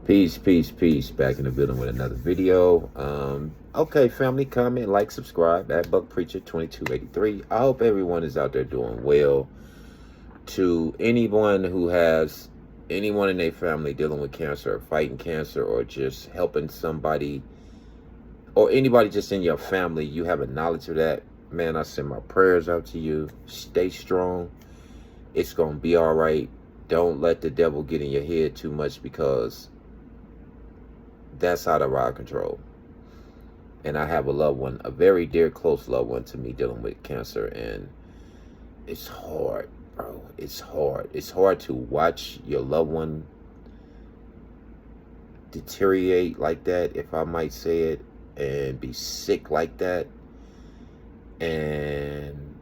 Peace, peace, peace. Back in the building with another video. Okay, family, comment, like, subscribe at Buck Preacher 2283. I hope everyone is out there doing well. To anyone who has anyone in their family dealing with cancer, or fighting cancer, or just helping somebody, or anybody just in your family, you have a knowledge of that, man, I send my prayers out to you. Stay strong. It's gonna be all right. Don't let the devil get in your head too much, because that's out of our control. And I have a loved one, a very dear, close loved one to me, dealing with cancer, and it's hard, bro. It's hard. It's hard to watch your loved one deteriorate like that, if I might say it, and be sick like that. And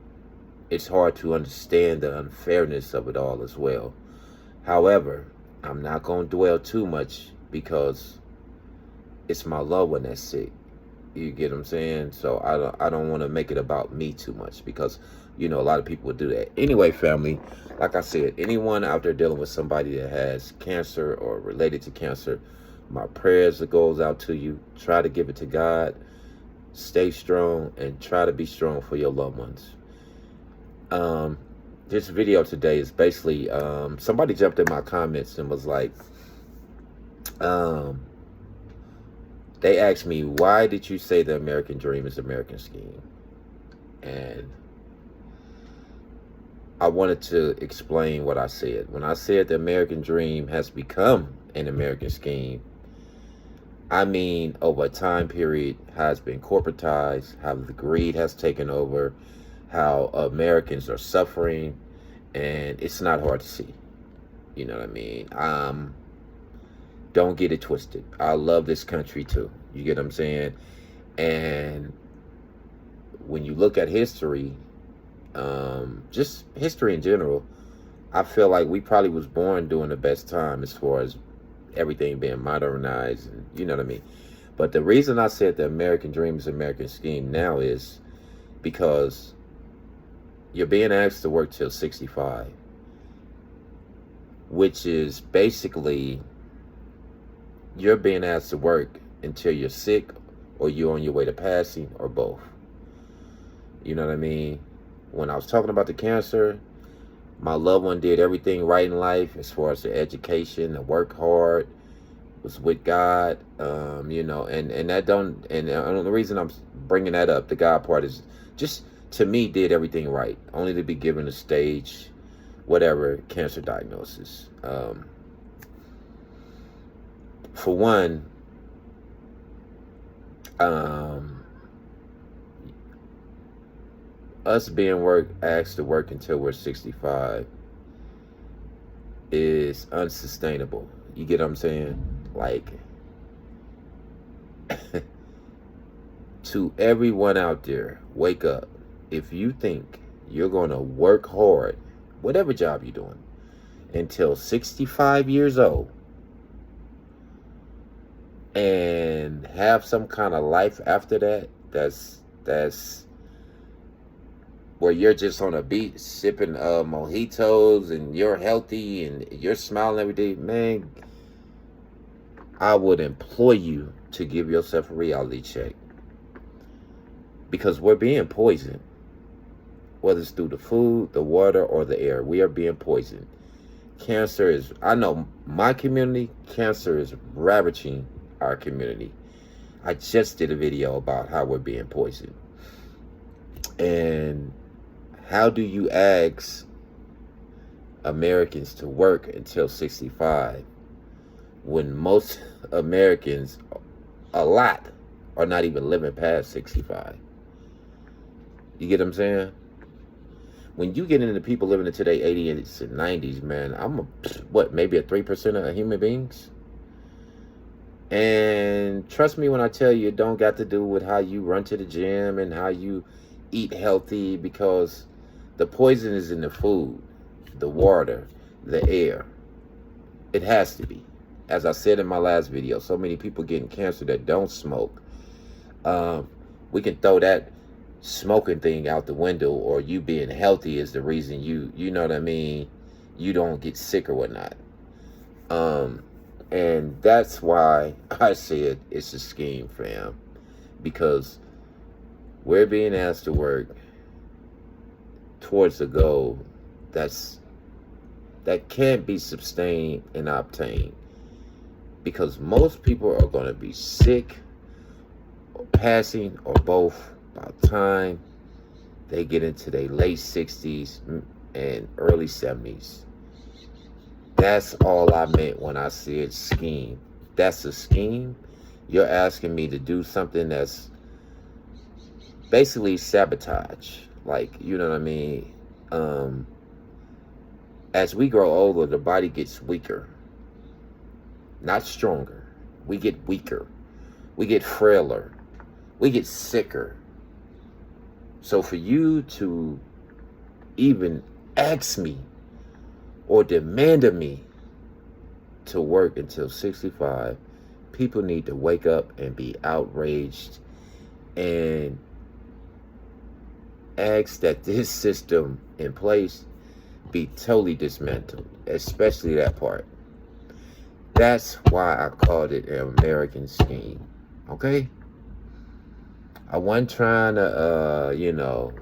it's hard to understand the unfairness of it all as well. However, I'm not going to dwell too much, because it's my loved one that's sick. You get what I'm saying? So I don't want to make it about me too much, because a lot of people would do that. Anyway, family, like I said, anyone out there dealing with somebody that has cancer or related to cancer, my prayers that goes out to you. Try to give it to God. Stay strong and try to be strong for your loved ones. This video today is basically, somebody jumped in my comments and was like, they asked me, why did you say the American dream is American scheme? And I wanted to explain what I said. When I said the American dream has become an American scheme, I mean over a time period, how it's been corporatized, how the greed has taken over, how Americans are suffering, and it's not hard to see. You know what I mean? Don't get it twisted. I love this country too. You get what I'm saying? And when you look at history, just history in general, I feel like we probably was born during the best time as far as everything being modernized, and you know what I mean? But the reason I said the American dream is American scheme now is because you're being asked to work till 65, which is basically you're being asked to work until you're sick, or you're on your way to passing, or both. You know what I mean? When I was talking about the cancer, my loved one did everything right in life as far as the education, the work hard, was with God, and that don't, and the reason I'm bringing that up, the God part, is just, to me, did everything right, only to be given a stage, whatever, cancer diagnosis. For one, us being asked to work until we're 65 is unsustainable. You get what I'm saying? Like, to everyone out there, wake up. If you think you're going to work hard, whatever job you're doing, until 65 years old, and have some kind of life after that, that's where you're just on a beach sipping mojitos, and you're healthy and you're smiling every day, man, I would implore you to give yourself a reality check, because we're being poisoned, whether it's through the food, the water, or the air. We are being poisoned. Cancer is, I know my community, cancer is ravaging our community. I just did a video about how we're being poisoned. And how do you ask Americans to work until 65 when most Americans, a lot, are not even living past 65? You get what I'm saying? When you get into the people living into their 80s and 90s, man, maybe a 3% of human beings? And trust me when I tell you, it don't got to do with how you run to the gym and how you eat healthy, because the poison is in the food, the water, the air. It has to be. As I said in my last video, so many people getting cancer that don't smoke. We can throw that smoking thing out the window, or you being healthy is the reason you know what I mean, you don't get sick or whatnot. And that's why I said it's a scheme, fam. Because we're being asked to work towards a goal that can't be sustained and obtained. Because most people are going to be sick or passing or both by the time they get into their late 60s and early 70s. That's all I meant when I said scheme. That's a scheme. You're asking me to do something that's basically sabotage. Like, you know what I mean? As we grow older, the body gets weaker. Not stronger. We get weaker. We get frailer. We get sicker. So for you to even ask me or demand of me to work until 65, people need to wake up and be outraged and ask that this system in place be totally dismantled, especially that part. That's why I called it an American scheme. Okay? I wasn't trying to,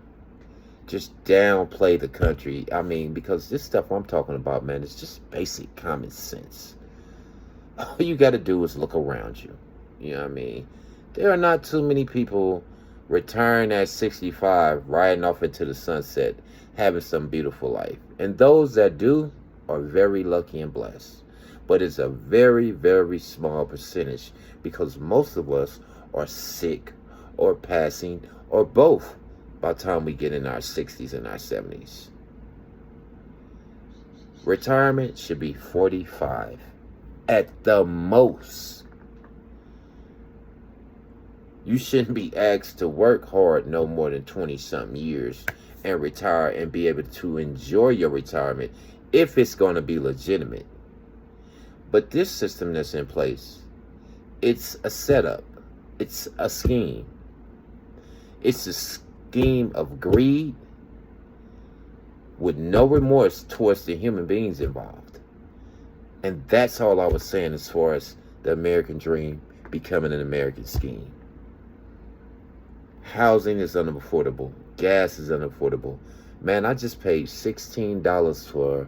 just downplay the country. I mean, because this stuff I'm talking about, man, it's just basic common sense. All you got to do is look around you. You know what I mean? There are not too many people retiring at 65, riding off into the sunset, having some beautiful life. And those that do are very lucky and blessed. But it's a very, very small percentage because most of us are sick or passing or both by the time we get in our 60s and our 70s. Retirement should be 45 at the most. You shouldn't be asked to work hard no more than 20-something years and retire and be able to enjoy your retirement if it's going to be legitimate. But this system that's in place, it's a setup. It's a scheme. It's a scheme of greed with no remorse towards the human beings involved. And that's all I was saying as far as the American dream becoming an American scheme. Housing is unaffordable. Gas is unaffordable. Man, I just paid $16 for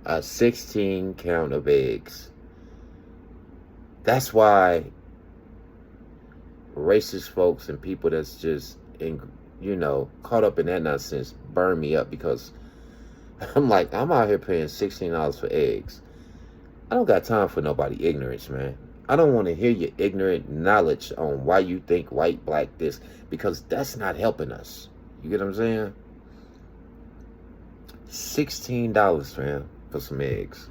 a 16 count of eggs. That's why racist folks and people that's just, caught up in that nonsense burn me up, because I'm out here paying $16 for eggs. I don't got time for nobody ignorance, man. I don't want to hear your ignorant knowledge on why you think white, black, this, because that's not helping us. You get what I'm saying? $16, man, for some eggs.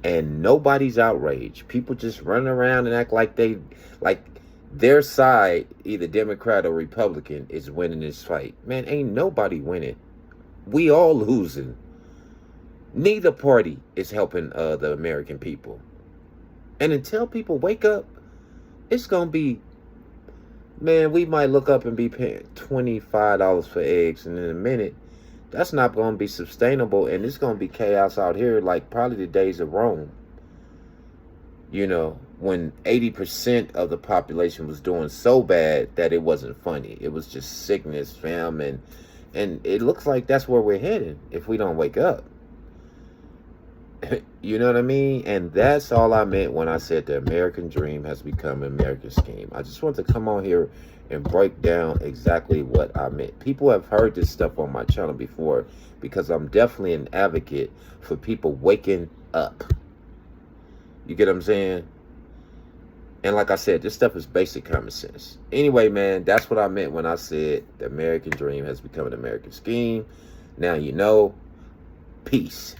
And nobody's outraged. People just run around and act like their side, either Democrat or Republican, is winning this fight. Man, ain't nobody winning. We all losing. Neither party is helping the American people. And until people wake up, it's going to be, man, we might look up and be paying $25 for eggs. And in a minute, that's not going to be sustainable. And it's going to be chaos out here like probably the days of Rome. When 80% of the population was doing so bad that it wasn't funny. It was just sickness, fam. And it looks like that's where we're heading if we don't wake up. You know what I mean? And that's all I meant when I said the American dream has become an American scheme. I just want to come on here and break down exactly what I meant. People have heard this stuff on my channel before, because I'm definitely an advocate for people waking up. You get what I'm saying? And like I said, this stuff is basic common sense. Anyway, man, that's what I meant when I said the American dream has become an American scheme. Now you know. Peace.